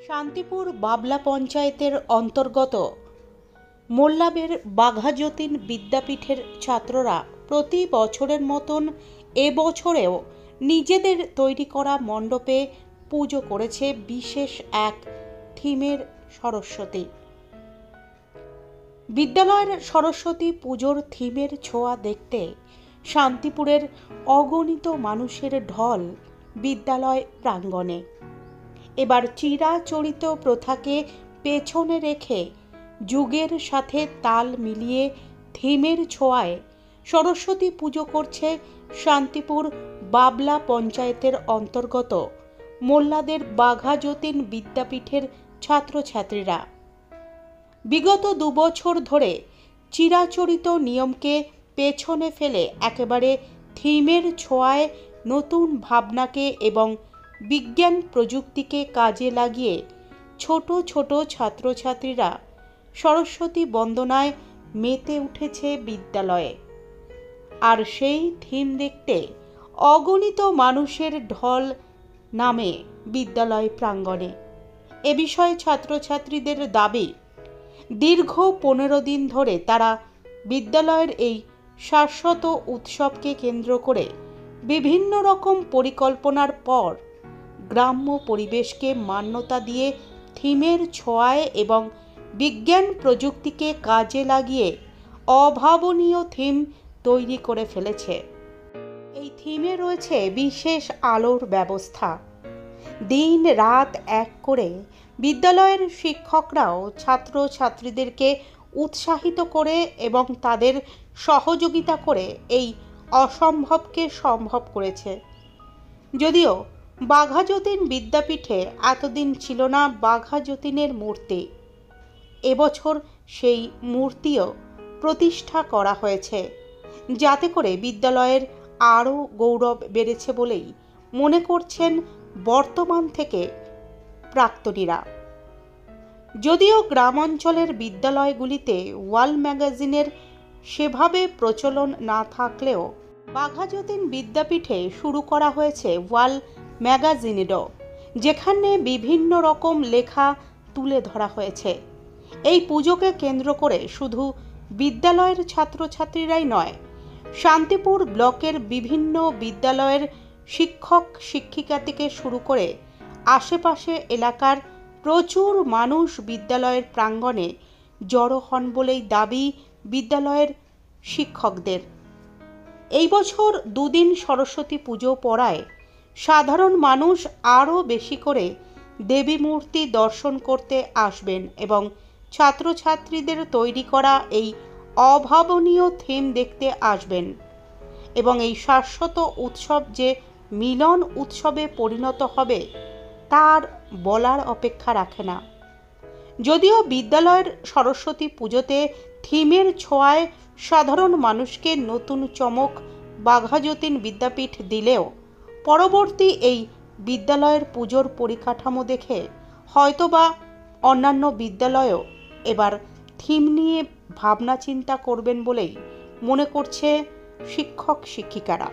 শান্তিপুর বাবলা পঞ্চায়েতের অন্তর্গত মোল্লাবের বাঘাযতীন বিদ্যাপীঠের ছাত্ররা প্রতি বছরের মতন এবছরেও নিজেদের তৈরি করা মণ্ডপে পুজো করেছে বিশেষ এক থিমের সরস্বতী। বিদ্যালয়ের সরস্বতী পুজোর থিমের ছোঁয়া দেখতে শান্তিপুরের অগণিত মানুষের ঢল বিদ্যালয় প্রাঙ্গণে। এবার চিরাচরিত প্রথাকে পেছনে রেখে যুগের সাথে তাল মিলিয়ে থিমের ছোঁয়ায় সরস্বতী পুজো করছে শান্তিপুর বাবলা পঞ্চায়েতের অন্তর্গত মোল্লাদের বাঘাযতীন বিদ্যাপীঠের ছাত্রছাত্রীরা। বিগত 2 বছর ধরে চিরাচরিত নিয়মকে পেছনে ফেলে একেবারে থিমের ছোঁয়ায় নতুন ভাবনাকে এবং বিজ্ঞান প্রযুক্তিকে কাজে লাগিয়ে ছোট ছোট ছাত্রছাত্রীরা সরস্বতী বন্দনায় মেতে উঠেছে বিদ্যালয়ে। আর সেই থিম দেখতে অগণিত মানুষের ঢল নামে বিদ্যালয় প্রাঙ্গণে। এ বিষয়ে ছাত্রছাত্রীদের দাবি, দীর্ঘ 15 দিন ধরে তারা বিদ্যালয়ের এই শাশ্বত উৎসবকে কেন্দ্র করে বিভিন্ন রকম পরিকল্পনার পর গ্রাম্য পরিবেশকে মান্যতা দিয়ে থিমের ছোঁয়ায় এবং বিজ্ঞান প্রযুক্তিকে কাজে লাগিয়ে অভাবনীয় থিম তৈরি করে ফেলেছে। এই থিমে রয়েছে বিশেষ আলোর ব্যবস্থা। দিন রাত এক করে বিদ্যালয়ের শিক্ষকরাও ছাত্রছাত্রীদেরকে উৎসাহিত করে এবং তাদের সহযোগিতা করে এই অসম্ভবকে সম্ভব করেছে। যদিও বাঘাযতীন বিদ্যাপীঠে এতদিন ছিল না বাঘাযতীনের মূর্তি, এবছর সেই মূর্তিও প্রতিষ্ঠা করা হয়েছে, যাতে করে বিদ্যালয়ের আরও গৌরব বেড়েছে বলেই মনে করছেন বর্তমান থেকে প্রাক্তনীরা। যদিও গ্রামাঞ্চলের বিদ্যালয়গুলিতে ওয়াল ম্যাগাজিনের সেভাবে প্রচলন না থাকলেও বাঘাযতীন বিদ্যাপীঠে শুরু করা হয়েছে ওয়াল ম্যাগাজিনেরও, যেখানে বিভিন্ন রকম লেখা তুলে ধরা হয়েছে। এই পুজোকে কেন্দ্র করে শুধু বিদ্যালয়ের ছাত্রছাত্রীরাই নয়, শান্তিপুর ব্লকের বিভিন্ন বিদ্যালয়ের শিক্ষক শিক্ষিকা থেকে শুরু করে আশেপাশে এলাকার প্রচুর মানুষ বিদ্যালয়ের প্রাঙ্গণে জড়ো হন বলেই দাবি বিদ্যালয়ের শিক্ষকদের। এই বছর 2 দিন সরস্বতী পুজো পড়ায় সাধারণ মানুষ আরও বেশি করে দেবী মূর্তি দর্শন করতে আসবেন এবং ছাত্রছাত্রীদের তৈরি করা এই অভাবনীয় থিম দেখতে আসবেন এবং এই শাশ্বত উৎসব যে মিলন উৎসবে পরিণত হবে তার বলার অপেক্ষা রাখে না। যদিও বিদ্যালয়ের সরস্বতী পুজোতে থিমের ছোঁয়ায় সাধারণ মানুষকে নতুন চমক বাঘাযতীন বিদ্যাপীঠ দিলেও পরবর্তী এই বিদ্যালয়ের পুজোর পরিকাঠামো দেখে হয়তোবা অন্যান্য বিদ্যালয়ও এবার থিম নিয়ে ভাবনা চিন্তা করবেন বলেই মনে করছে শিক্ষক শিক্ষিকারা।